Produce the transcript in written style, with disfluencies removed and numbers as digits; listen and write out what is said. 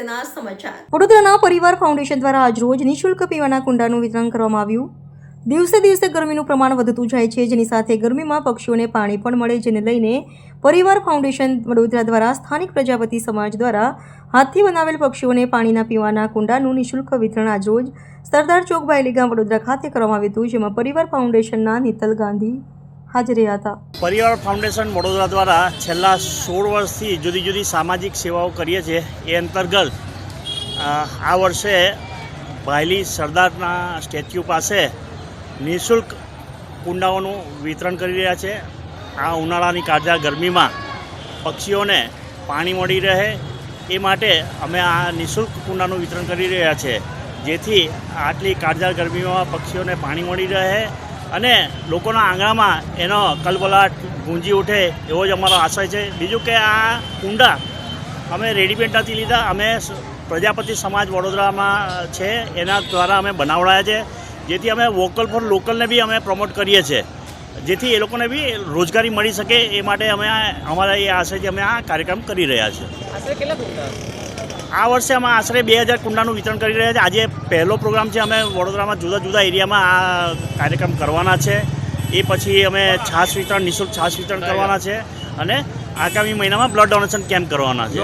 અગત્યના સમાચાર વડોદરાના પરિવાર ફાઉન્ડેશન દ્વારા આજરોજ નિઃશુલ્ક પીવાના કુંડાનું વિતરણ કરવામાં આવ્યું। દિવસે દિવસે ગરમીનું પ્રમાણ વધતું જાય છે, જેની સાથે ગરમીમાં પક્ષીઓને પાણી પણ મળે, જેને લઈને પરિવાર ફાઉન્ડેશન વડોદરા દ્વારા સ્થાનિક પ્રજાપતિ સમાજ દ્વારા હાથથી બનાવેલ પક્ષીઓને પાણીના પીવાના કુંડાનું નિઃશુલ્ક વિતરણ આજરોજ સરદાર ચોક બાયલીગામ વડોદરા ખાતે કરવામાં આવ્યું હતું, જેમાં પરિવાર ફાઉન્ડેશનના નીતલ ગાંધી હાજર રહ્યા હતા। પરિવાર ફાઉન્ડેશન વડોદરા દ્વારા છેલ્લા 16 વર્ષથી જુદી જુદી સામાજિક સેવાઓ કરીએ છીએ। એ અંતર્ગત આ વર્ષે બાયલી સરદારના સ્ટેચ્યુ પાસે નિઃશુલ્ક કુંડાઓનું વિતરણ કરી રહ્યા છે। આ ઉનાળાની કાળઝાળ ગરમીમાં પક્ષીઓને પાણી મળી રહે એ માટે અમે આ નિઃશુલ્ક કુંડાનું વિતરણ કરી રહ્યા છીએ, જેથી આટલી કાળઝાળ ગરમીમાં પક્ષીઓને પાણી મળી રહે અને લોકોના આંગણામાં એનો કલબલાટ ગુંજી ઉઠે એવો જ અમારો આશય છે। બીજું કે આ કુંડા અમે રેડીમેડ નથી લીધા, અમે પ્રજાપતિ સમાજ વડોદરામાં છે એના દ્વારા અમે બનાવડાયા છે, જેથી અમે વોકલ ફોર લોકલને બી અમે પ્રમોટ કરીએ છીએ, જેથી એ લોકોને બી રોજગારી મળી શકે એ માટે અમે અમારા એ આશયથી અમે આ કાર્યક્રમ કરી રહ્યા છીએ। આશરે કેટલા કુંડા? આ વર્ષે અમે આશરે 2000 કુંડાનું વિતરણ કરી રહ્યા છીએ। આજે પહેલો પ્રોગ્રામ છે, અમે વડોદરામાં જુદા જુદા એરિયામાં આ કાર્યક્રમ કરવાના છે। એ પછી અમે છાશ વિતરણ, નિઃશુલ્ક છાશ વિતરણ કરવાના છે અને આગામી મહિનામાં બ્લડ ડોનેશન કેમ્પ કરવાના છે।